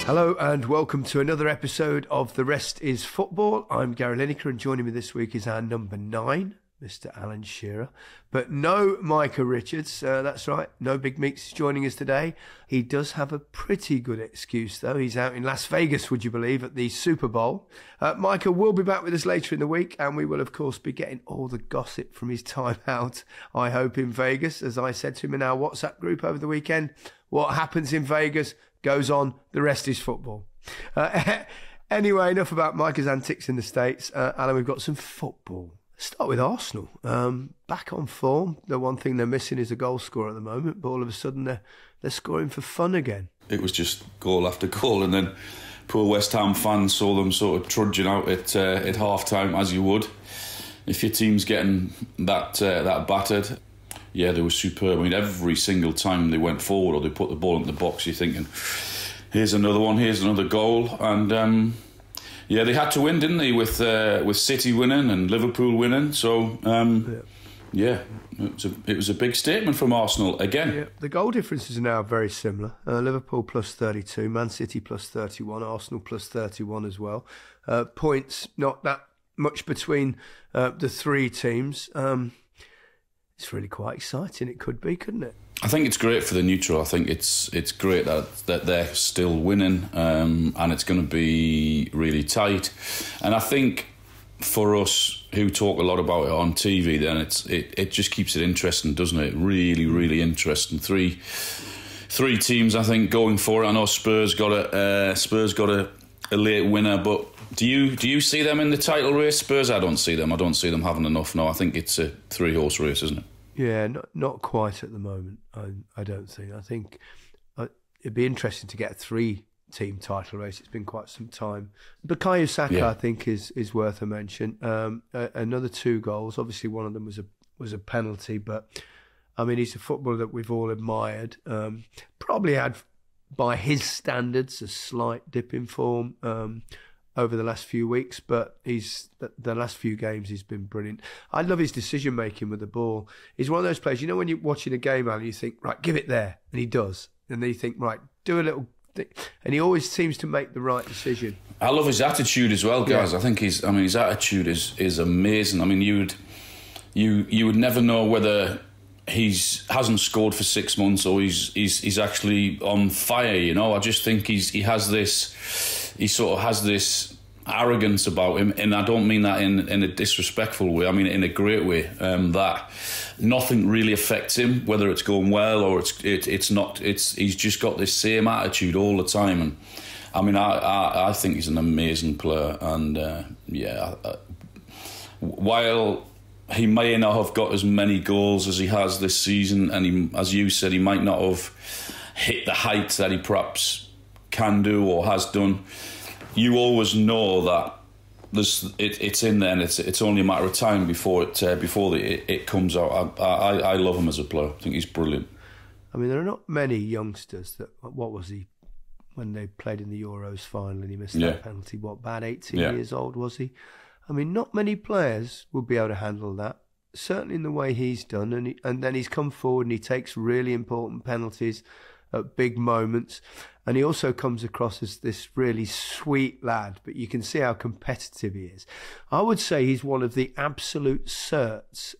Hello and welcome to another episode of The Rest is Football. I'm Gary Lineker and joining me this week is our number 9, Mr. Alan Shearer. But no Micah Richards, that's right, no Big Meeks is joining us today. He does have a pretty good excuse though. He's out in Las Vegas, would you believe, at the Super Bowl. Micah will be back with us later in the week and we will of course be getting all the gossip from his time out, I hope, in Vegas. As I said to him in our WhatsApp group over the weekend, what happens in Vegas goes on, the rest is football. Anyway, enough about Micah's antics in the States. Alan, we've got some football. Let's start with Arsenal. Back on form. The one thing they're missing is a goal scorer at the moment, but all of a sudden they're scoring for fun again. It was just goal after goal, and then poor West Ham fans saw them sort of trudging out at half-time, as you would if your team's getting that battered. Yeah, they were superb. I mean, every single time they went forward or they put the ball into the box, you're thinking, here's another one, here's another goal. And yeah, they had to win, didn't they, with City winning and Liverpool winning. So, yeah, it was a big statement from Arsenal again. Yeah, the goal differences are now very similar. Liverpool plus 32, Man City plus 31, Arsenal plus 31 as well. Points, not that much between the three teams. It's really quite exciting. It could be, couldn't it? I think it's great for the neutral. I think it's great that they're still winning, and it's going to be really tight. And I think for us who talk a lot about it on TV, then it just keeps it interesting, doesn't it? Really, really interesting. Three teams, I think, going for it. I know Spurs got a late winner, but do you see them in the title race? Spurs, I don't see them. I don't see them having enough. No, I think it's a 3-horse race, isn't it? Yeah, not quite at the moment. I don't think. I think it'd be interesting to get a 3-team title race. It's been quite some time. Bukayo Saka, I think, is worth a mention. Another 2 goals. Obviously, one of them was a penalty, but I mean, he's a footballer that we've all admired. Probably had, by his standards, a slight dip in form over the last few weeks, but the last few games he's been brilliant. I love his decision making with the ball. He's one of those players, you know, when you're watching a game, Alan, you think, right, give it there, and he does, and then you think, right, do a little thing, and he always seems to make the right decision. I love his attitude as well, guys. Yeah. I think his attitude is amazing. I mean, you would never know whether hasn't scored for 6 months or he's actually on fire, you know. I just think he sort of has this arrogance about him, and I don't mean that in a disrespectful way. I mean it in a great way. That nothing really affects him, whether it's going well or it's not. He's just got this same attitude all the time, and I mean I think he's an amazing player. And while he may not have got as many goals as he has this season, and as you said, he might not have hit the heights that he perhaps can do or has done. You always know that it's in there, and it's only a matter of time before it comes out. I love him as a player. I think he's brilliant. I mean, there are not many youngsters that. What was he when they played in the Euros final and he missed that penalty? What, about 18 years old was he? I mean, not many players would be able to handle that. Certainly in the way he's done, and then he's come forward and he takes really important penalties at big moments, and he also comes across as this really sweet lad, but you can see how competitive he is. I would say he's one of the absolute certs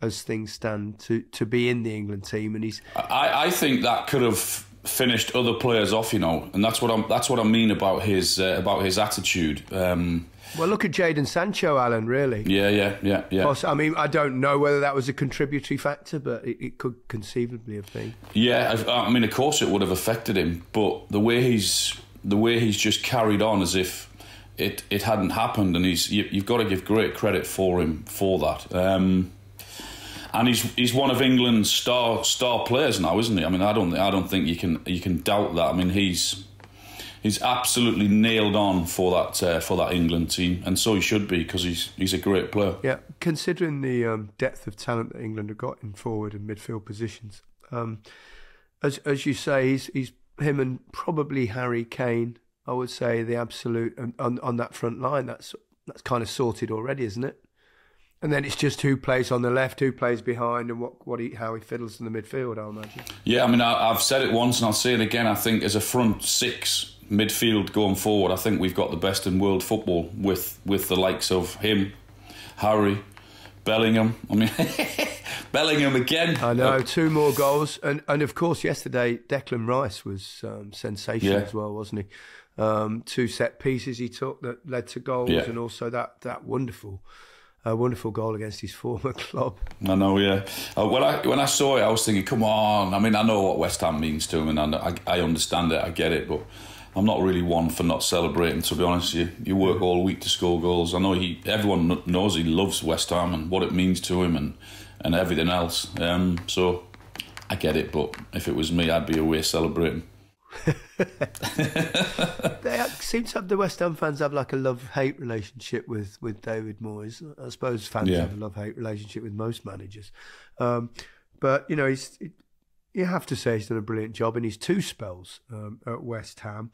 as things stand to be in the England team, and I think that could have finished other players off, you know, and that's what I mean about his attitude. Well, look at Jadon Sancho, Alan, really. Yeah. I mean, I don't know whether that was a contributory factor, but it could conceivably have been. Yeah, I mean, of course it would have affected him, but the way he's just carried on as if it hadn't happened, and you've got to give great credit for him for that. And he's one of England's star players now, isn't he? I mean, I don't think you can doubt that. I mean, he's absolutely nailed on for that England team, and so he should be, because he's a great player. Yeah, considering the depth of talent that England have got in forward and midfield positions, as you say, he's him and probably Harry Kane. I would say the absolute on that front line. That's kind of sorted already, isn't it? And then it's just who plays on the left, who plays behind, and how he fiddles in the midfield, I imagine. Yeah, I mean, I've said it once and I'll say it again. I think as a front six, midfield going forward, I think we've got the best in world football with the likes of him, Harry, Bellingham. I mean, Bellingham again. I know, 2 more goals. And of course, yesterday, Declan Rice was sensational as well, wasn't he? 2 set pieces he took that led to goals, and also that wonderful goal against his former club. I know, yeah. When I saw it, I was thinking, come on. I mean, I know what West Ham means to him, and I understand it, I get it, but I'm not really one for not celebrating, to be honest with you. You work all week to score goals. I know everyone knows he loves West Ham and what it means to him and everything else. So I get it, but if it was me, I'd be away celebrating. They seem to have, the West Ham fans have like a love-hate relationship with David Moyes. I suppose fans have a love-hate relationship with most managers. But, you know, you have to say he's done a brilliant job in his 2 spells at West Ham.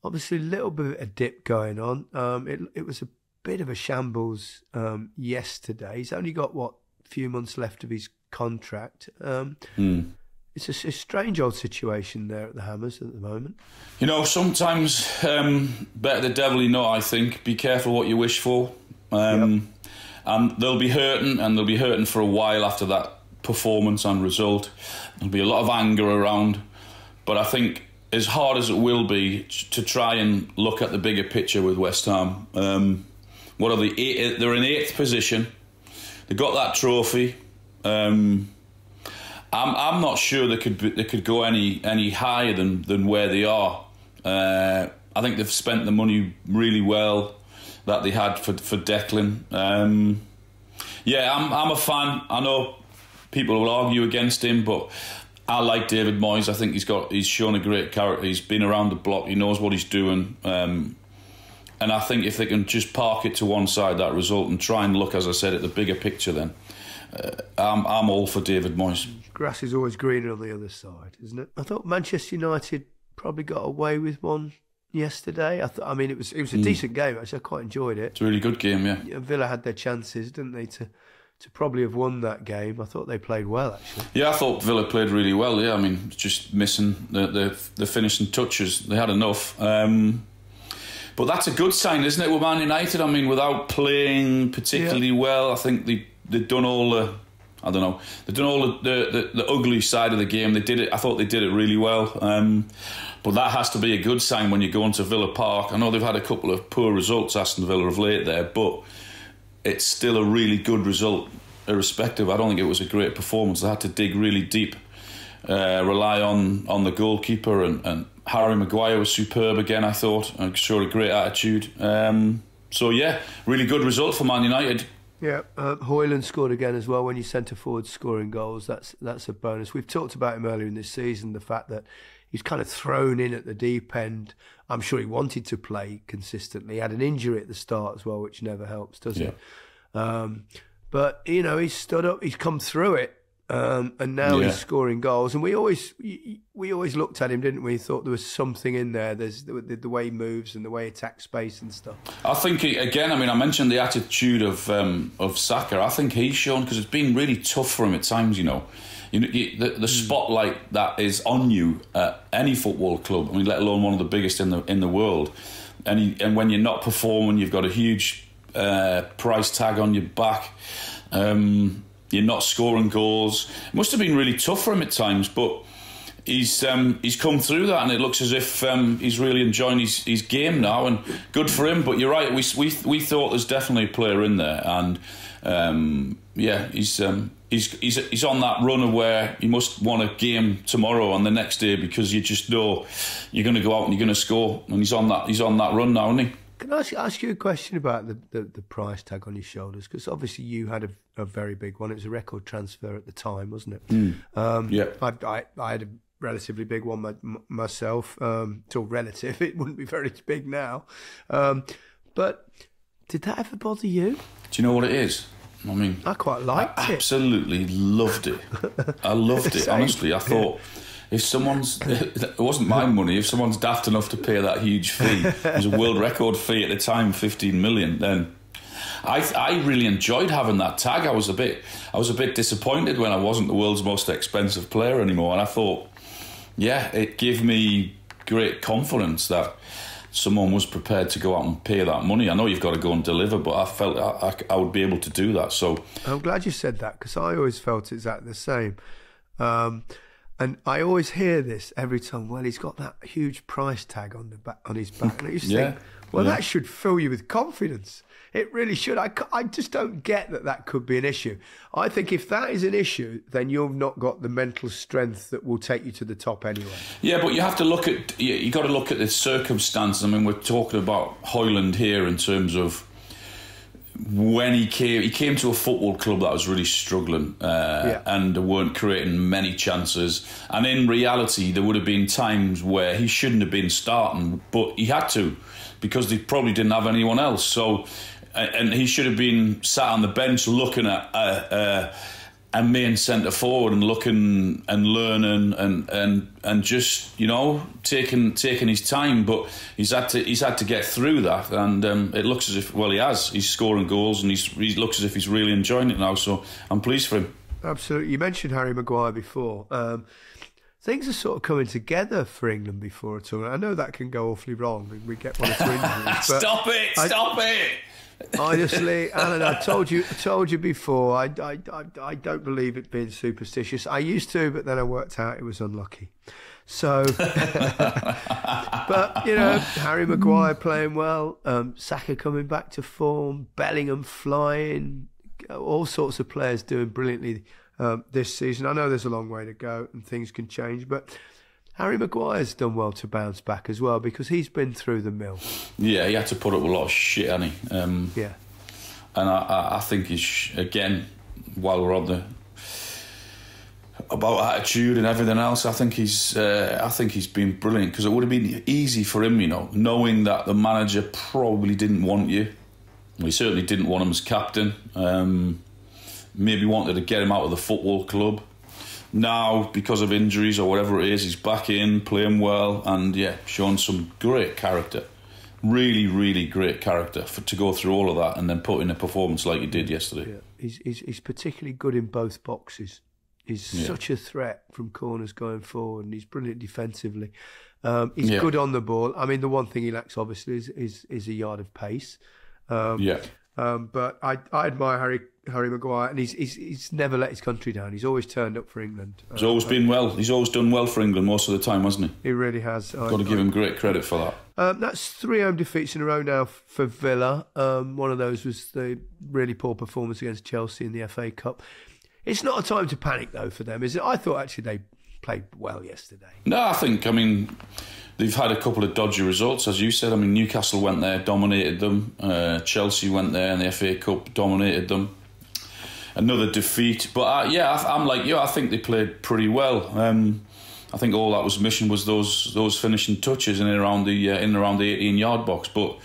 Obviously, a little bit of a dip going on. It was a bit of a shambles yesterday. He's only got, a few months left of his contract. It's a strange old situation there at the Hammers at the moment. You know, sometimes better the devil you know, I think. Be careful what you wish for. And they'll be hurting for a while after that performance and result. There'll be a lot of anger around. But I think as hard as it will be to try and look at the bigger picture with West Ham, what are they? They're in 8th position. They got that trophy. I'm not sure they could go any higher than where they are. I think they've spent the money really well that they had for Declan. I'm a fan. I know people will argue against him, but I like David Moyes. I think he's shown a great character. He's been around the block. He knows what he's doing. And I think if they can just park it to one side, that result, and try and look, as I said, at the bigger picture, then I'm all for David Moyes. Grass is always greener on the other side, isn't it? I thought Manchester United probably got away with one yesterday. I mean, it was a decent game, actually. I quite enjoyed it. It's a really good game, yeah. Villa had their chances, didn't they, to probably have won that game. I thought they played well, actually. Yeah, I thought Villa played really well, yeah. I mean, just missing the finishing touches. They had enough. But that's a good sign, isn't it, with Man United? I mean, without playing particularly well, I think they've done all the... I don't know. They've done all the ugly side of the game. They did it. I thought they did it really well. But that has to be a good sign when you go into Villa Park. I know they've had a couple of poor results, Aston Villa, of late there, but it's still a really good result, irrespective. I don't think it was a great performance. They had to dig really deep, rely on the goalkeeper, and Harry Maguire was superb again, I thought, and showed a great attitude. So, yeah, really good result for Man United. Yeah, Højlund scored again as well. When you centre forward scoring goals, that's a bonus. We've talked about him earlier in this season, the fact that he's kind of thrown in at the deep end. I'm sure he wanted to play consistently. He had an injury at the start as well, which never helps, does it? But, you know, he's stood up, he's come through it, and now he's scoring goals. And we always looked at him, didn't we? Thought there was something in there. There's the way he moves and the way he attacks space and stuff. I think I mentioned the attitude of Saka. I think he's shown, because it's been really tough for him at times. You know, the spotlight that is on you at any football club. I mean, let alone one of the biggest in the world. And when you're not performing, you've got a huge price tag on your back. You're not scoring goals. It must have been really tough for him at times, but he's come through that, and it looks as if he's really enjoying his game now, and good for him. But you're right, we thought there's definitely a player in there, and he's on that run of where he must want a game tomorrow and the next day, because you just know you're going to go out and you're going to score, and he's on that run now, isn't he? Can I ask you a question about the price tag on his shoulders? Because obviously you had a very big one. It was a record transfer at the time, wasn't it? I had a relatively big one myself. It's all relative. It wouldn't be very big now. But did that ever bother you? Do you know what it is? I mean, I quite liked it. Absolutely loved it. I loved it, honestly. I thought... If it wasn't my money, if someone's daft enough to pay that huge fee, it was a world record fee at the time, 15 million, then I really enjoyed having that tag. I was a bit disappointed when I wasn't the world's most expensive player anymore, and I thought, it gave me great confidence that someone was prepared to go out and pay that money. I know you've got to go and deliver, but I felt I would be able to do that. So I'm glad you said that, because I always felt exactly the same. And I always hear this every time. Well, he's got that huge price tag on his back. And I used to think, well, that should fill you with confidence. It really should. I just don't get that could be an issue. I think if that is an issue, then you've not got the mental strength that will take you to the top anyway. Yeah, but you have to look at you got to look at the circumstances. I mean, we're talking about Højlund here in terms of when he came to a football club that was really struggling and they weren't creating many chances. And in reality, there would have been times where he shouldn't have been starting, but he had to because they probably didn't have anyone else. So. And he should have been sat on the bench looking at a main centre forward and looking and learning and just, you know, taking his time. But he's had to get through that, and it looks as if he has. He's scoring goals and he looks as if he's really enjoying it now. So I'm pleased for him. Absolutely. You mentioned Harry Maguire before. Things are sort of coming together for England before a tournament. I know that can go awfully wrong. We get one or two injuries. Stop it! Honestly, Alan, I told you before. I don't believe it being superstitious. I used to, but then I worked out it was unlucky. So, but you know, Harry Maguire playing well, Saka coming back to form, Bellingham flying, all sorts of players doing brilliantly this season. I know there's a long way to go and things can change, but Harry Maguire's done well to bounce back as well, because he's been through the mill. Yeah, he had to put up with a lot of shit, hasn't he? Yeah. And I think he's, again, while we're on the about attitude and everything else, I think he's been brilliant, because it would have been easy for him, you know, knowing that the manager probably didn't want you. Well, he certainly didn't want him as captain. Maybe wanted to get him out of the football club. Now, because of injuries or whatever it is, he's back in, playing well, and showing some great character. Really, really great character to go through all of that and then put in a performance like he did yesterday. Yeah. He's particularly good in both boxes. He's such a threat from corners going forward, and he's brilliant defensively. He's good on the ball. I mean, the one thing he lacks, obviously, is a yard of pace. But I admire Harry Maguire, and he's never let his country down. He's always turned up for England. He's always been well. He's always done well for England most of the time, hasn't he? He really has. Got to give him great credit for that. That's 3 home defeats in a row now for Villa. One of those was the really poor performance against Chelsea in the FA Cup. It's not a time to panic, though, for them, is it? I thought actually they played well yesterday. No, I mean, they've had a couple of dodgy results, as you said. I mean, Newcastle went there, dominated them. Chelsea went there in the FA Cup, dominated them. Another defeat. But I'm like you. I think they played pretty well. I think all that was missing was those finishing touches in and around the 18-yard box. But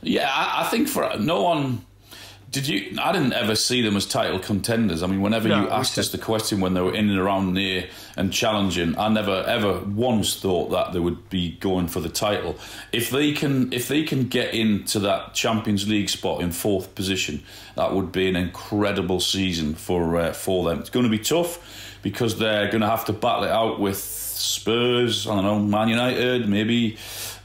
I think for no one. I didn't ever see them as title contenders. I mean, whenever you asked us the question when they were in and around there and challenging, I never ever once thought that they would be going for the title. If they can get into that Champions League spot in 4th position, that would be an incredible season for them. It's going to be tough because they're going to have to battle it out with Spurs, I don't know, Man Utd, maybe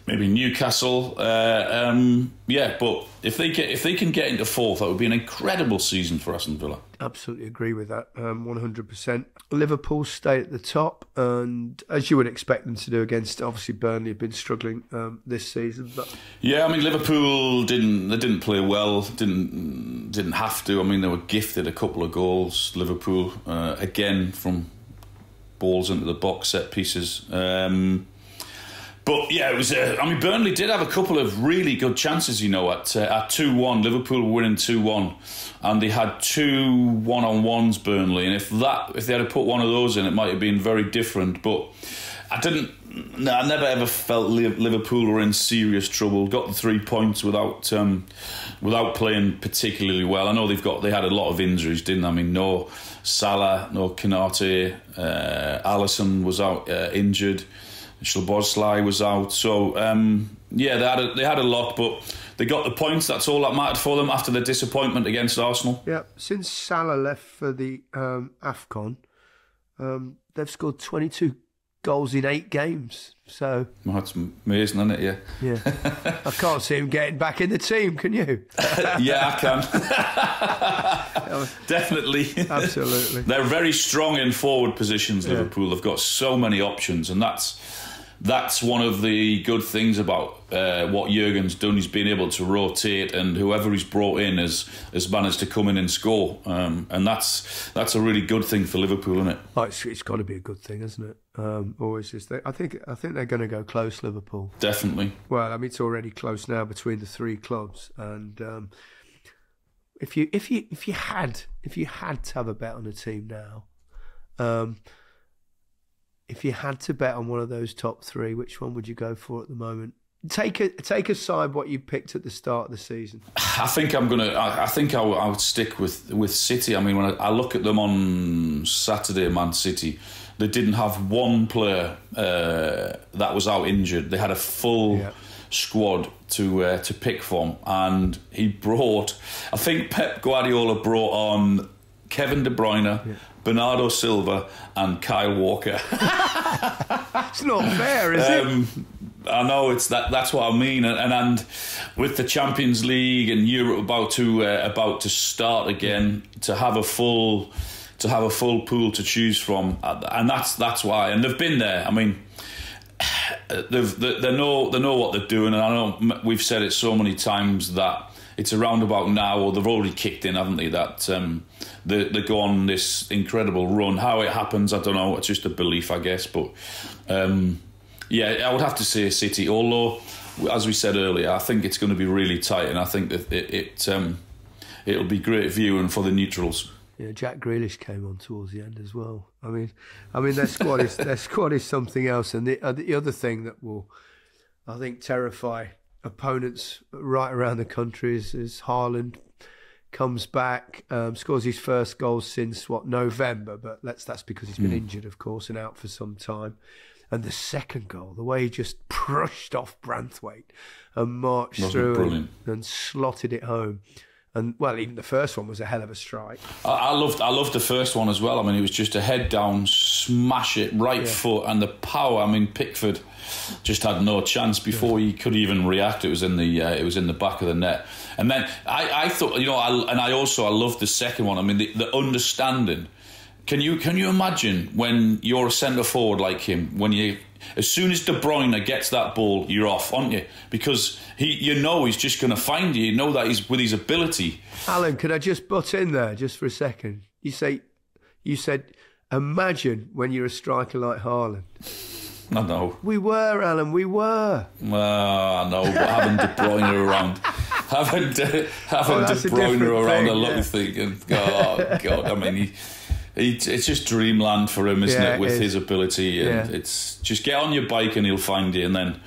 Newcastle, but if they can get into 4th, that would be an incredible season for Aston Villa. Absolutely agree with that, 100%. Liverpool stay at the top, and as you would expect them to do against, obviously Burnley have been struggling this season. But I mean, Liverpool didn't play well, didn't have to. I mean, they were gifted a couple of goals. Liverpool again from balls into the box, set pieces. But it was. Burnley did have a couple of really good chances. You know, at 2-1, Liverpool were winning 2-1, and they had 2 one-on-ones. Burnley, and if they had put one of those in, it might have been very different. But I never ever felt Liverpool were in serious trouble. Got the 3 points without playing particularly well. I know they had a lot of injuries, didn't they? I mean, no Salah, no Konate, Alisson was out injured. Szoboszlai was out, so they had a lot, but they got the points. That's all that mattered for them after the disappointment against Arsenal. Yeah, since Salah left for the AFCON, they've scored 22 goals in 8 games. So that's amazing, isn't it? Yeah. I can't see him getting back in the team, can you? Yeah, I can. Definitely. Absolutely. They're very strong in forward positions, Liverpool. They've got so many options, and that's one of the good things about what Jurgen's done. He's been able to rotate, and whoever he's brought in has managed to come in and score. And that's a really good thing for Liverpool, isn't it? Oh, it's got to be a good thing, isn't it? Always is. I think they're going to go close, Liverpool. Definitely. Well, I mean, it's already close now between the 3 clubs, and if you had to have a bet on a team now. If you had to bet on one of those top 3, which one would you go for at the moment? Take aside what you picked at the start of the season. I think I would stick with City. I mean, when I look at them on Saturday, Man City, they didn't have one player that was out injured. They had a full squad to pick from, and he brought. I think Pep Guardiola brought on Kevin De Bruyne. Bernardo Silva and Kyle Walker. It's not fair, is it? I know that's what I mean, and with the Champions League and Europe about to start again, to have a full pool to choose from, and that's why. And they've been there. I mean, they know what they're doing, and I know we've said it so many times that it's around about now, or they've already kicked in, haven't they? That they go on this incredible run. How it happens, I don't know. It's just a belief, I guess. But I would have to say City. Although, as we said earlier, I think it's going to be really tight, and I think that it'll be great viewing for the neutrals. Yeah, Jack Grealish came on towards the end as well. I mean, their squad is something else, and the other thing that will, I think, terrify opponents right around the country is Haaland comes back, scores his first goal since November, but that's because he's been injured, of course, and out for some time. And the second goal, the way he just pushed off Branthwaite and marched through and slotted it home. And well, even the first one was a hell of a strike. I loved the first one as well. I mean, it was just a head down, smash it, right foot, and the power. I mean, Pickford just had no chance before he could even react. It was in the back of the net. And then I thought, I loved the second one. I mean, the understanding. Can you imagine when you're a centre forward like him, as soon as De Bruyne gets that ball, you're off, aren't you? Because he's just going to find you. You know that he's with his ability. Alan, could I just butt in there just for a second? You said, imagine when you're a striker like Haaland. I know. We were, Alan, we were. I know, but having De Bruyne around, having De Bruyne around, I love thinking, oh God, I mean, it's just dreamland for him, isn't it? With his ability, and it's just get on your bike and he'll find you. And then,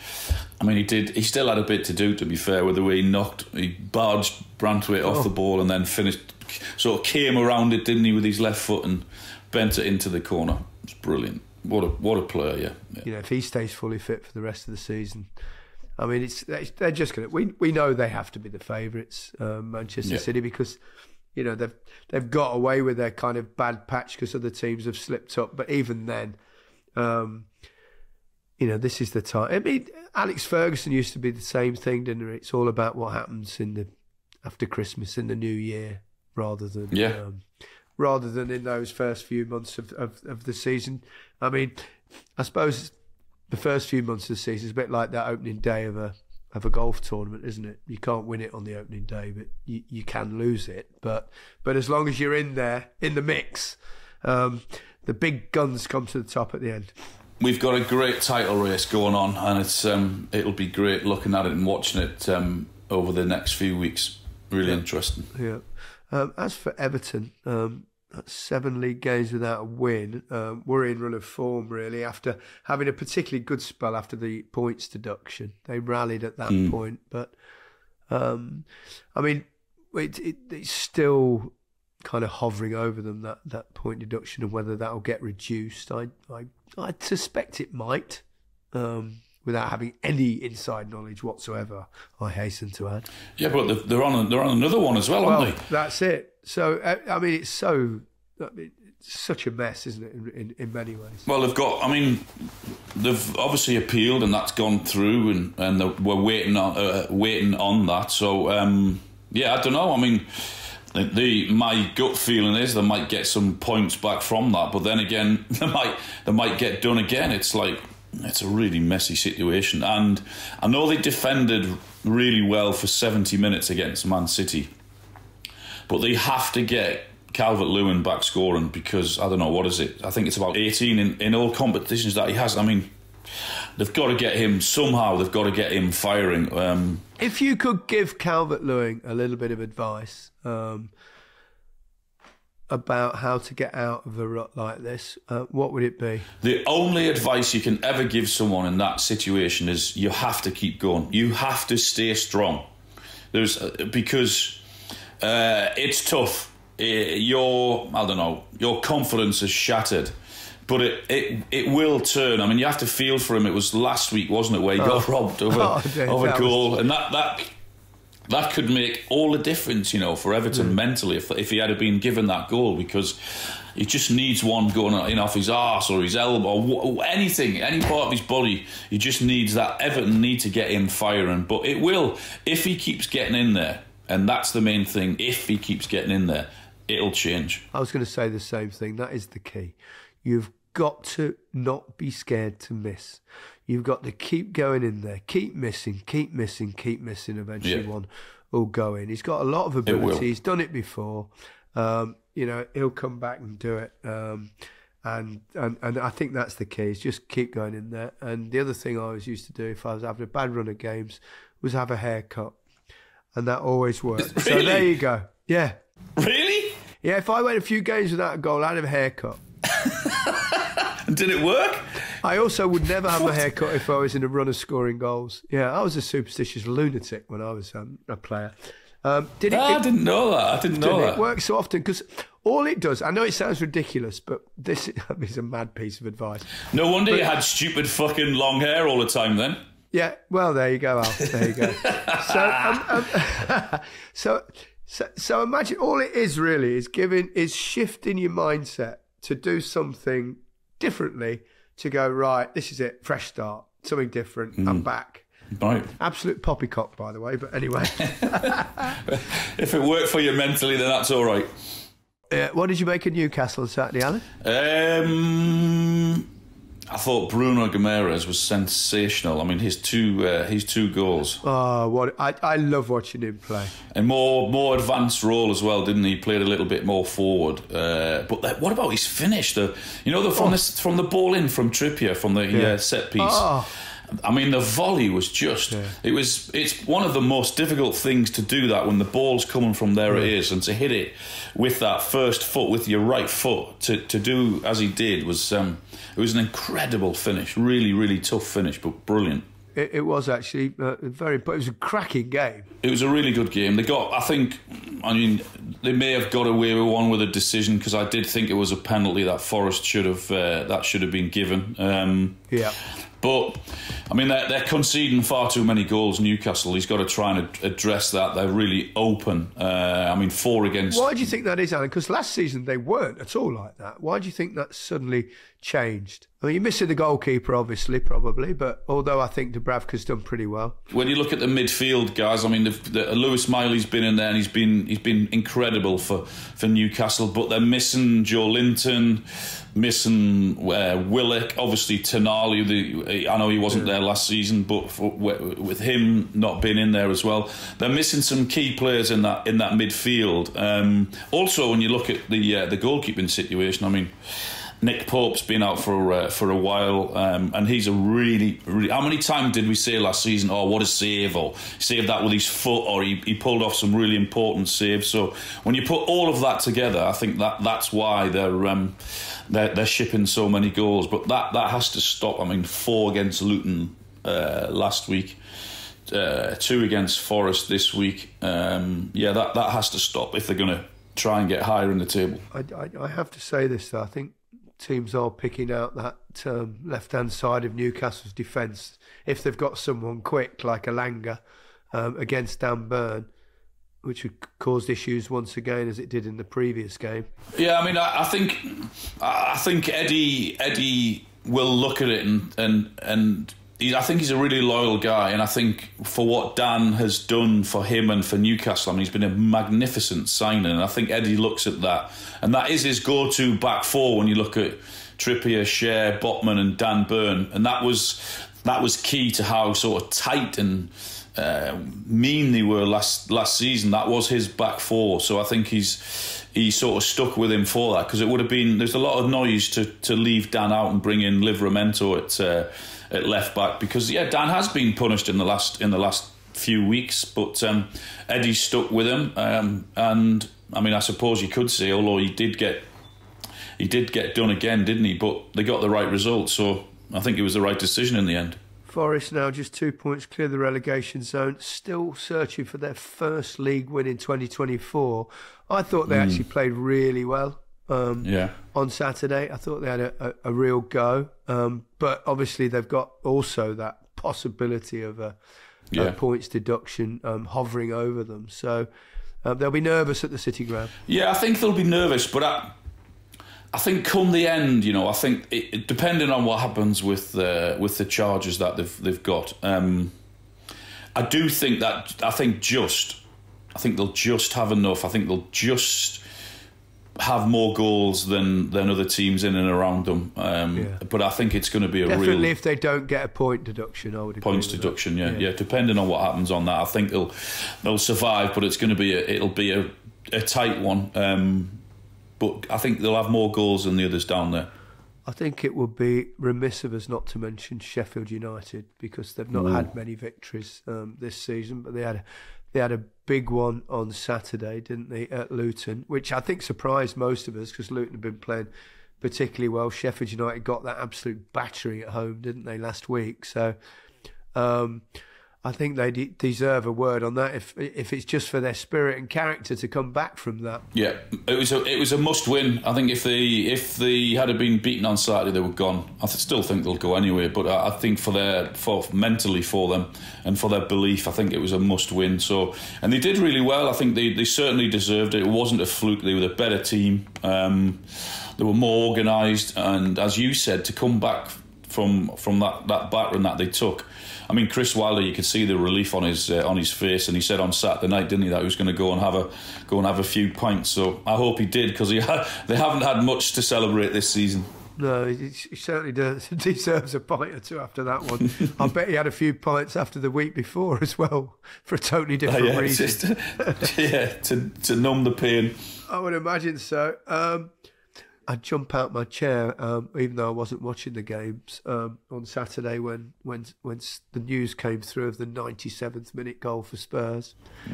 I mean, he still had a bit to do, to be fair, with the way he barged Branthwaite off the ball and then sort of came around it, didn't he, with his left foot and bent it into the corner. It's brilliant. What a player, yeah. You know, if he stays fully fit for the rest of the season, I mean, they're just going to. We know they have to be the favourites, Manchester City, because you know they've got away with their kind of bad patch because other teams have slipped up. But even then, you know, this is the time. I mean, Alex Ferguson used to be the same thing, didn't he? It's all about what happens after Christmas in the new year, rather than in those first few months of the season. I mean, I suppose the first few months of the season is a bit like that opening day of a golf tournament, isn't it? You can't win it on the opening day, but you can lose it. But as long as you're in there, in the mix, the big guns come to the top at the end. We've got a great title race going on, and it'll be great looking at it and watching it over the next few weeks. Really interesting. Yeah. As for Everton, that's 7 league games without a win. We're in run of form, really, after having a particularly good spell after the points deduction. They rallied at that point, but I mean, it's still kind of hovering over them, that point deduction, and whether that'll get reduced. I suspect it might, without having any inside knowledge whatsoever, I hasten to add. Yeah, but they're on another one as well, aren't they? That's it. So, I mean, it's such a mess, isn't it, in many ways? Well, they've got, I mean, they've obviously appealed, and that's gone through, and we're waiting on that. So yeah, I don't know. I mean, my gut feeling is they might get some points back from that, but then again, they might get done again. It's like, it's a really messy situation, and I know they defended really well for 70 minutes against Man City, but they have to get Calvert-Lewin back scoring, because I don't know, what is it? I think it's about 18 in all competitions that he has. I mean, they've got to get him somehow. They've got to get him firing. If you could give Calvert-Lewin a little bit of advice about how to get out of a rut like this, what would it be? The only advice you can ever give someone in that situation is you have to keep going. You have to stay strong. Because it's tough. Your confidence is shattered, but it will turn. I mean, you have to feel for him. It was last week, wasn't it, where he got robbed of a goal, and that could make all the difference, for Everton mentally if he had been given that goal, because he just needs one going off his arse or his elbow or anything, any part of his body. He just needs that. Everton need to get him firing, but it will if he keeps getting in there, and that's the main thing. If he keeps getting in there, it'll change. I was going to say the same thing. That is the key. You've got to not be scared to miss. You've got to keep going in there, keep missing. Eventually one will go in. He's got a lot of ability. He's done it before. He'll come back and do it. And I think that's the key, is just keep going in there. And the other thing I always used to do if I was having a bad run of games was have a haircut. And that always worked. Really? So there you go. Yeah. Really? Yeah, if I went a few games without a goal, I'd have a haircut. And did it work? I also would never have a haircut if I was in a run of scoring goals. Yeah, I was a superstitious lunatic when I was a player. I didn't know that. It works so often, because all it does, I know it sounds ridiculous, but this is a mad piece of advice. No wonder you had stupid fucking long hair all the time then. Yeah, well, there you go, Al. There you go. So imagine, all it is really is shifting your mindset to do something differently, to go, right, this is it, fresh start, something different, I'm back. Right. Absolute poppycock, by the way, but anyway. If it worked for you mentally, then that's all right. What did you make of Newcastle on Saturday, Alan? I thought Bruno Guimaraes was sensational. I mean, his two goals. Oh, I love watching him play. And more advanced role as well, didn't he? Played a little bit more forward. But what about his finish? From the ball in from Trippier, from the set piece. Oh. I mean, the volley was just... Yeah. It's one of the most difficult things to do that when the ball's coming from there it is, and to hit it with that first foot, with your right foot, to do as he did was... it was an incredible finish. Really, really tough finish, but brilliant. It was actually it was a cracking game. It was a really good game. They may have got away with one with a decision, because I did think it was a penalty that Forest should have been given. But I mean, they're conceding far too many goals. Newcastle. He's got to try and address that. They're really open. 4 against. Why do you think that is, Alan? Because last season they weren't at all like that. Why do you think that suddenly changed? I mean, you're missing the goalkeeper, obviously, probably, but although I think Dubravka's done pretty well. When you look at the midfield, guys, I mean, Lewis Miley's been in there, and he's been incredible for Newcastle, but they're missing Joe Linton, missing Willock, obviously Tonali. I know he wasn't there last season, but with him not being in there as well, they're missing some key players in that midfield. Also, when you look at the goalkeeping situation, I mean, Nick Pope's been out for a while, and he's a really, really... How many times did we say last season, oh, what a save, or saved that with his foot, or he pulled off some really important saves? So when you put all of that together, I think that's why they're shipping so many goals. But that has to stop. I mean, 4 against Luton last week, 2 against Forest this week. That has to stop if they're going to try and get higher in the table. I have to say this, though. I think teams are picking out that left-hand side of Newcastle's defence. If they've got someone quick like Elanga against Dan Burn, which had caused issues once again as it did in the previous game. Yeah, I mean, I think Eddie will look at it and I think he's a really loyal guy, and I think for what Dan has done for him and for Newcastle, I mean, he's been a magnificent signing, and I think Eddie looks at that, and that is his go-to back four when you look at Trippier, Schär, Botman and Dan Burn, and that was key to how sort of tight and mean they were last season. That was his back four, so I think he sort of stuck with him for that, because it would have been, there's a lot of noise to leave Dan out and bring in Livramento at left back, because Dan has been punished in the last few weeks, but Eddie stuck with him, and I mean, I suppose you could say, although he did get done again, didn't he? But they got the right result, so I think it was the right decision in the end. Forest now just 2 points clear the relegation zone, still searching for their first league win in 2024. I thought they actually played really well on Saturday. I thought they had a real go, but obviously they've got also that possibility of a points deduction hovering over them. So they'll be nervous at the City Ground. Yeah, I think they'll be nervous, but I think come the end, I think depending on what happens with the charges that they've got, I do think that I think they'll just have enough. I think they'll just have more goals than other teams in and around them. But I think it's going to be definitely if they don't get a point deduction, I would agree. Points deduction, yeah. Depending on what happens on that, I think they'll survive. But it's going to be a tight one. But I think they'll have more goals than the others down there. I think it would be remiss of us not to mention Sheffield United, because they've not had many victories this season, but they had a big one on Saturday, didn't they, at Luton, which I think surprised most of us, because Luton have been playing particularly well. Sheffield United got that absolute battering at home, didn't they, last week? So I think they deserve a word on that, if it's just for their spirit and character to come back from that. Yeah, it was a must win. I think if they had been beaten on Saturday, they were gone. I still think they'll go anyway, but I think for mentally for them and for their belief, I think it was a must win. So, and they did really well. I think they certainly deserved it. It wasn't a fluke. They were the better team. They were more organised, and as you said, to come back from that battering that they took. I mean, Chris Wilder, you could see the relief on his face, and he said on Saturday night, didn't he, that he was going to go and have a few pints. So I hope he did, because they haven't had much to celebrate this season. No, he certainly deserves a pint or two after that one. I bet he had a few pints after the week before as well, for a totally different reason. To numb the pain. I would imagine so. I'd jump out my chair, even though I wasn't watching the games on Saturday when the news came through of the 97th minute goal for Spurs.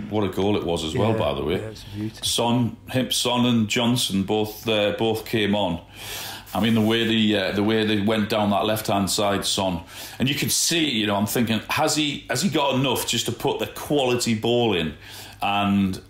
What a goal it was as well, by the way. Yeah, it's beautiful. Son and Johnson both came on. I mean, the way they went down that left hand side, Son, and you could see. I'm thinking, has he got enough just to put the quality ball in? And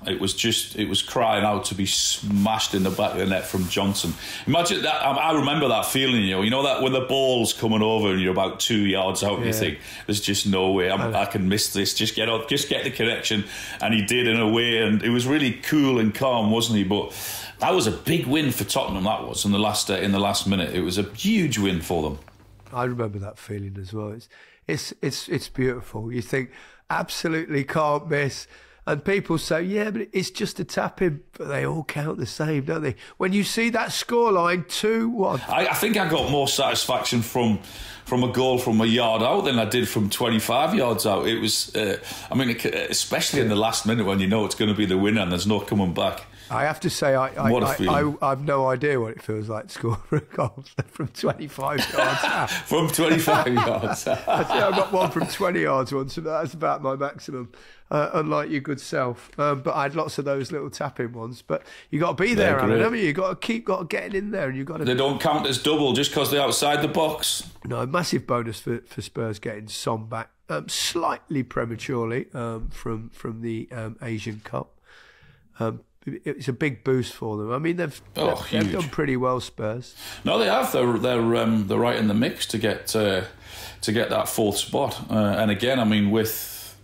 it was crying out to be smashed in the back of the net from Johnson. Imagine that. I remember that feeling, that when the ball's coming over and you're about 2 yards out, you think, there's just no way I can miss this. Just get the connection. And he did, in a way, and it was really cool and calm, wasn't he? But that was a big win for Tottenham. That was in the last minute. It was a huge win for them. I remember that feeling as well. It's beautiful. You think, absolutely can't miss. And people say, yeah, but it's just a tap in. But they all count the same, don't they? When you see that scoreline, 2-1. I think I got more satisfaction from a goal from a yard out than I did from 25 yards out. It was, especially in the last minute when you know it's going to be the winner and there's no coming back. I have to say, I've no idea what it feels like to score a goal from 25 yards. From 25 yards. I think I got one from 20 yards once, so that's about my maximum, unlike your good self. But I had lots of those little tap-in ones. But you got to be there, Alan, haven't you? You got to keep getting in there, and you got to. They don't count as double just because they're outside the box. No, a massive bonus for Spurs getting Son back slightly prematurely from the Asian Cup. It's a big boost for them. I mean, they've done pretty well, Spurs. No, they have. They're right in the mix to get that fourth spot. And again, I mean, with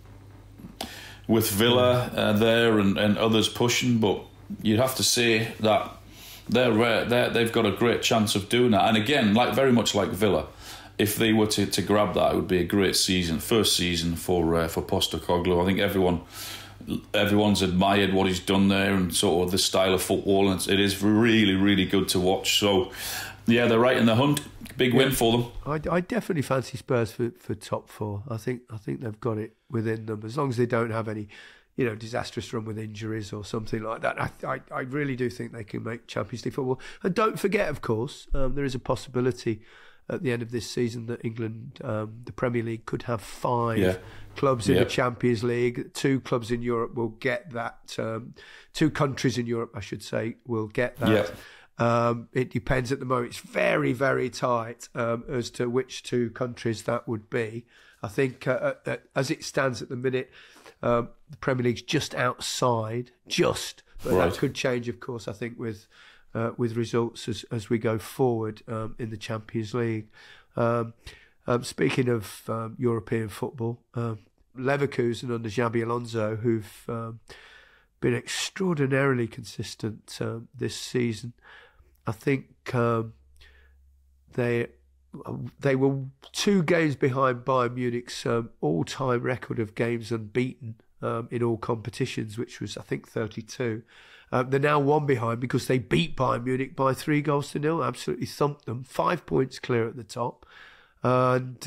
Villa there and others pushing, but you'd have to say that they've got a great chance of doing that. And again, very much like Villa, if they were to grab that, it would be a great season, first season for Postecoglou. I think everyone's admired what he's done there and sort of the style of football, and it is really, really good to watch. So, yeah, they're right in the hunt. Big win for them. I definitely fancy Spurs for top four. I think they've got it within them, as long as they don't have any, disastrous run with injuries or something like that. I really do think they can make Champions League football. And don't forget, of course, there is a possibility at the end of this season that England, the Premier League, could have 5 clubs in the Champions League. 2 clubs in Europe will get that. 2 countries in Europe, I should say, will get that. It depends at the moment. It's very, very tight as to which 2 countries that would be. I think as it stands at the minute, the Premier League's just outside, but that could change, of course, I think, with results as we go forward in the Champions League. Speaking of European football, Leverkusen under Xabi Alonso, who've been extraordinarily consistent this season. I think they were 2 games behind Bayern Munich's all-time record of games unbeaten in all competitions, which was, I think, 32. They're now 1 behind because they beat Bayern Munich by 3-0, absolutely thumped them, 5 points clear at the top. And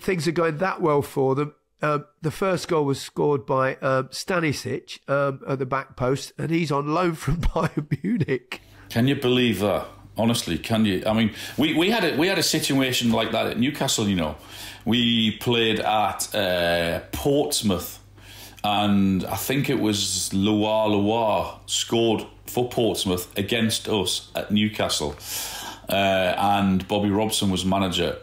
things are going that well for them. The first goal was scored by Stanisic at the back post, and he's on loan from Bayern Munich. Can you believe that? Honestly, can you? I mean, we had a situation like that at Newcastle. We played at Portsmouth, and I think it was Loire scored for Portsmouth against us at Newcastle, and Bobby Robson was manager.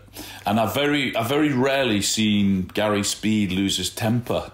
And I've very rarely seen Gary Speed lose his temper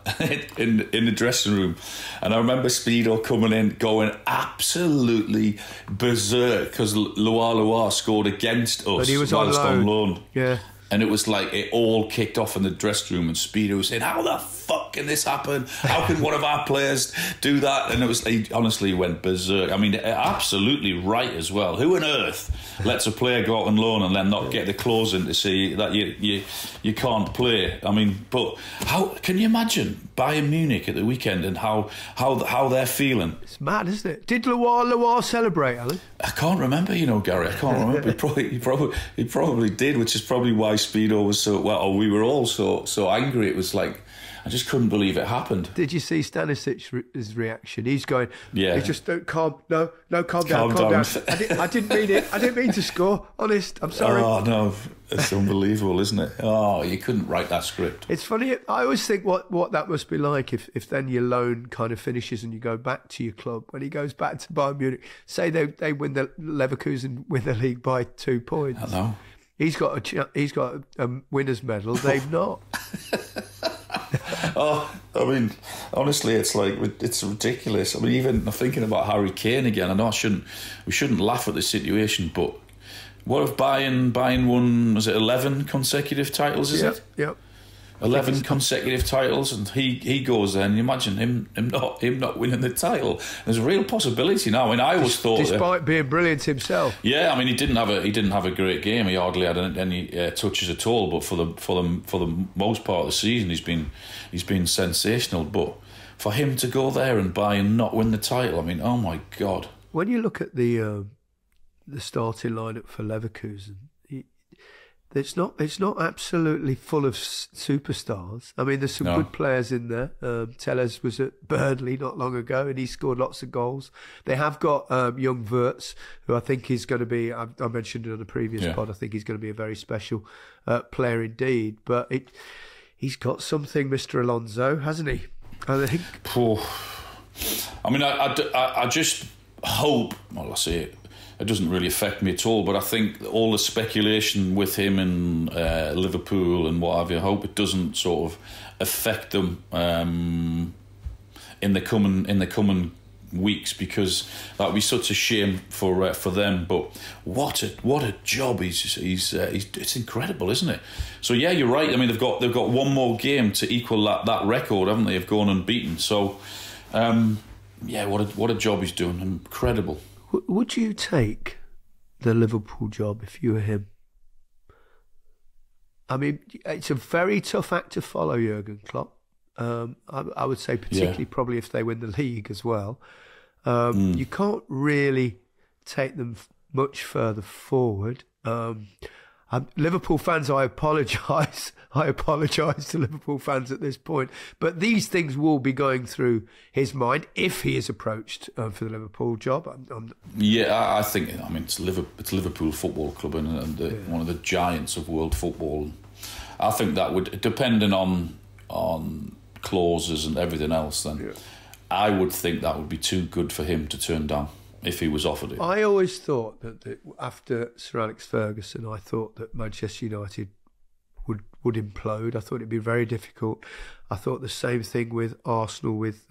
in the dressing room. And I remember Speedo coming in going absolutely berserk because Loire scored against us. But he was on loan. Yeah. And it was like it all kicked off in the dressing room, and Speedo was saying, "How the fuck can this happen? How can one of our players do that?" And he honestly went berserk. I mean, absolutely right as well. Who on earth lets a player go out on loan and then not get the clause in to say that you can't play? I mean, but how can you imagine Bayern Munich at the weekend and how they're feeling? It's mad, isn't it? Did Loire celebrate, Alan? I can't remember, Gary. I can't remember. He probably did, which is probably why Speedo was so we were all so angry. It was like I just couldn't believe it happened. Did you see Stanisic's reaction? He's going, he just calm down. I didn't mean it. I didn't mean to score. Honest, I'm sorry. Oh no, it's unbelievable, isn't it? Oh, you couldn't write that script. It's funny. I always think what that must be like if then your loan kind of finishes and you go back to your club. When he goes back to Bayern Munich, say they win the Leverkusen win the league by 2 points. I know. He's got a winner's medal. They've not. Oh, I mean, honestly, it's ridiculous. I mean, even thinking about Harry Kane again. I know we shouldn't laugh at the situation, but what if Bayern won? Was it 11 consecutive titles? Is it? Yep. 11 consecutive titles, and he goes there, and you imagine him not winning the title. There's a real possibility now. I mean, I always thought, despite being brilliant himself. Yeah, I mean, he didn't have a great game. He hardly had any touches at all. But for the most part of the season, he's been sensational. But for him to go there and buy and not win the title, I mean, oh my God! When you look at the starting lineup for Leverkusen, it's not absolutely full of superstars. I mean, there's some good players in there. Telles was at Burnley not long ago, and he scored lots of goals. They have got young Wirtz, who I think is going to be. I mentioned it on the previous pod. I think he's going to be a very special player indeed. But he's got something, Mr. Alonso, hasn't he? I think. I mean, I just hope. Well, I see it. It doesn't really affect me at all, but I think all the speculation with him in Liverpool and what have you, I hope it doesn't sort of affect them in the coming weeks, because that would be such a shame for them. But what a job he's it's incredible, isn't it? So yeah, you're right. I mean, they've got one more game to equal that record, haven't they? Of going unbeaten. So. yeah, what a job he's doing. Incredible. Would you take the Liverpool job if you were him? I mean, it's a very tough act to follow, Jurgen Klopp. I would say particularly probably if they win the league as well. You can't really take them much further forward. Liverpool fans, I apologise. I apologise to Liverpool fans at this point. But these things will be going through his mind if he is approached for the Liverpool job. I think. I mean, it's Liverpool Football Club and one of the giants of world football. I think that would, depending on clauses and everything else, then I would think that would be too good for him to turn down if he was offered it. I always thought that after Sir Alex Ferguson, I thought that Manchester United would implode. I thought it'd be very difficult. I thought the same thing with Arsenal with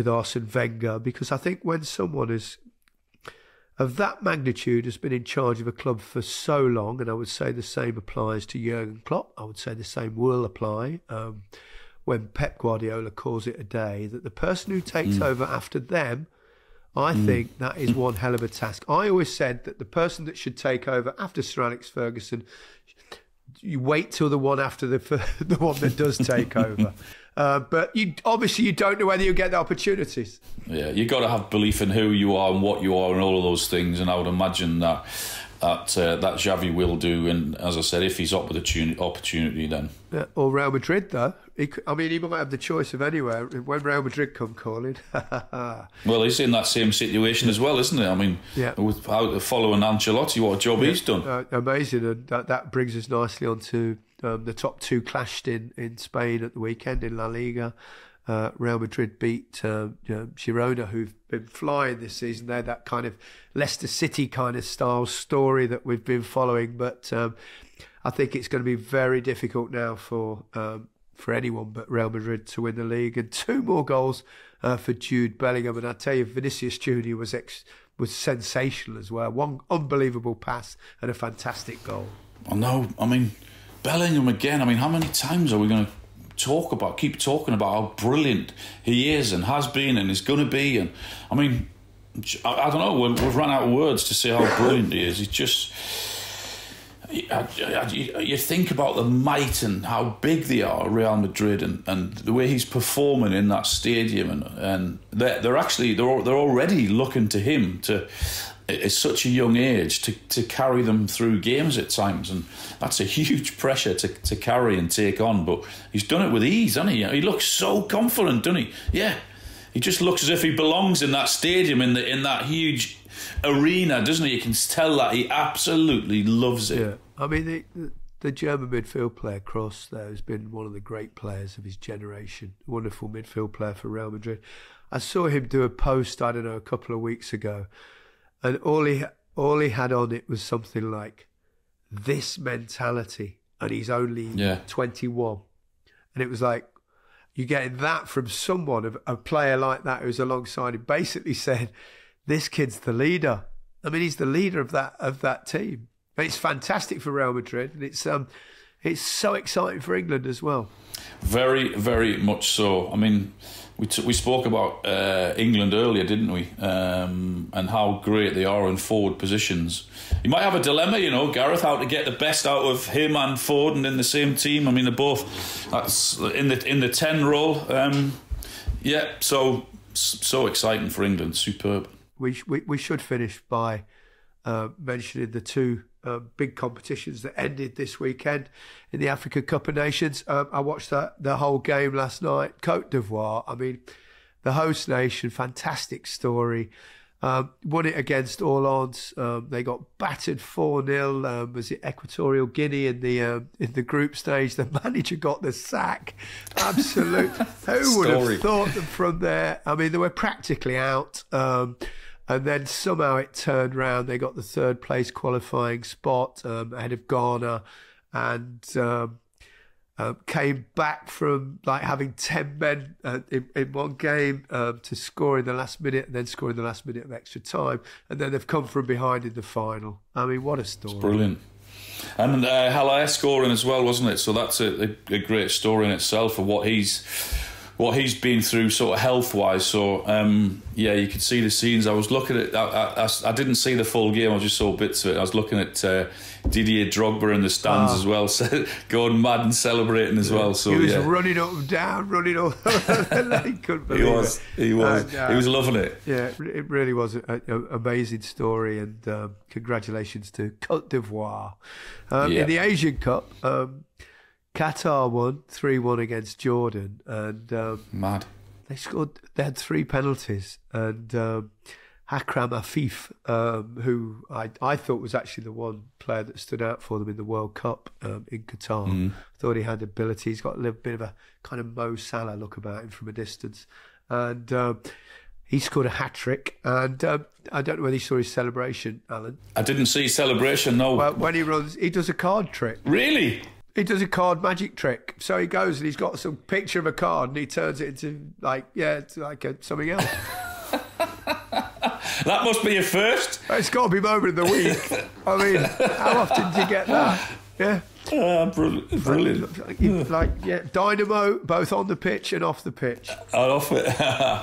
Arsene Wenger, because I think when someone of that magnitude has been in charge of a club for so long, and I would say the same applies to Jurgen Klopp, I would say the same will apply when Pep Guardiola calls it a day, that the person who takes over after them, I think that is one hell of a task. I always said that the person that should take over after Sir Alex Ferguson, you wait till the one after the one that does take over. But you don't know whether you get the opportunities. Yeah, you got to have belief in who you are and what you are and all of those things. And I would imagine that Xavi will do. And as I said, if he's up with the opportunity, then or Real Madrid, though. He might have the choice of anywhere when Real Madrid come calling. Well, he's in that same situation as well, isn't it? I mean, following Ancelotti, what a job he's done. Amazing, and that brings us nicely on to the top two clashed in Spain at the weekend in La Liga. Real Madrid beat Girona, who've been flying this season. They're that kind of Leicester City kind of style story that we've been following, but I think it's going to be very difficult now for anyone but Real Madrid to win the league. And 2 more goals for Jude Bellingham. And I tell you, Vinicius Junior was sensational as well. One unbelievable pass and a fantastic goal. I know. I mean, Bellingham again. I mean, how many times are we going to keep talking about how brilliant he is and has been and is going to be? And I mean, I don't know. We've run out of words to say how brilliant he is. He's just. You think about the might and how big they are, Real Madrid, and the way he's performing in that stadium, and they're already looking to him at such a young age to carry them through games at times, and that's a huge pressure to carry and take on. But he's done it with ease, hasn't he? He looks so confident, doesn't he? Yeah, he just looks as if he belongs in that stadium, in that huge arena, doesn't he? You can tell that he absolutely loves it. Yeah, I mean the German midfield player Kroos there has been one of the great players of his generation. Wonderful midfield player for Real Madrid. I saw him do a post, I don't know, a couple of weeks ago, and all he had on it was something like this mentality, and he's only 21, and it was like you're getting that from someone, a player like that who's alongside him, basically said, this kid's the leader. I mean, he's the leader of that team. And it's fantastic for Real Madrid, and it's so exciting for England as well. Very, very much so. I mean, we spoke about England earlier, didn't we? And how great they are in forward positions. You might have a dilemma, Gareth, how to get the best out of him and Foden in the same team. I mean, they're both in the 10 role. So exciting for England. Superb. We should finish by mentioning the 2 big competitions that ended this weekend in the Africa Cup of Nations. I watched the whole game last night. Côte d'Ivoire, I mean, the host nation, fantastic story. Won it against all odds. They got battered 4-0. Was it Equatorial Guinea in the group stage? The manager got the sack. Absolute. Who would have thought them from there? I mean, they were practically out. And then somehow it turned round. They got the 3rd place qualifying spot ahead of Ghana, and came back from like having 10 men in one game to score in the last minute, and then score in the last minute of extra time, and then they've come from behind in the final. I mean, what a story! It's brilliant. And Haller scoring as well, wasn't it? So that's a great story in itself of what he's what he's been through sort of health-wise. So, you could see the scenes. I was looking at... I didn't see the full game. I just saw bits of it. I was looking at Didier Drogba in the stands as well, so going mad and celebrating as well. So he was running up and down, running up. He couldn't believe it. He was loving it. Yeah, it really was an amazing story, and congratulations to Côte d'Ivoire. In the Asian Cup, Qatar won 3-1 against Jordan, and mad. They had 3 penalties, and Akram Afif, who I thought was actually the one player that stood out for them in the World Cup in Qatar. Thought he had ability. He's got a little bit of a kind of Mo Salah look about him from a distance, and he scored a hat-trick. And I don't know whether you saw his celebration, Alan. I didn't see his celebration, no. Well, when he runs, he does a card trick. Really? He does a card magic trick. So he goes and he's got some picture of a card and he turns it into something else. That must be a first. It's got to be moment of the week. I mean, how often do you get that? Yeah. Brilliant. Dynamo, both on the pitch and off the pitch. Off it.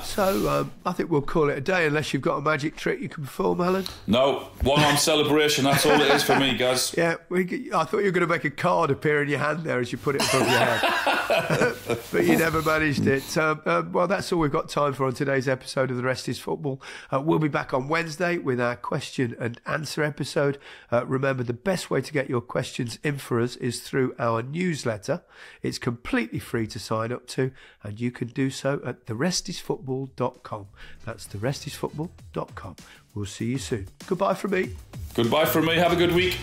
So I think we'll call it a day, unless you've got a magic trick you can perform, Alan. No, one-on celebration. That's all it is for me, guys. Yeah, I thought you were going to make a card appear in your hand there as you put it above your head, but you never managed it. Well, that's all we've got time for on today's episode of The Rest is Football. We'll be back on Wednesday with our question and answer episode. Remember, the best way to get your questions in for us is through our newsletter. It's completely free to sign up to, and you can do so at therestisfootball.com. That's therestisfootball.com. We'll see you soon. Goodbye from me. Goodbye from me. Have a good week.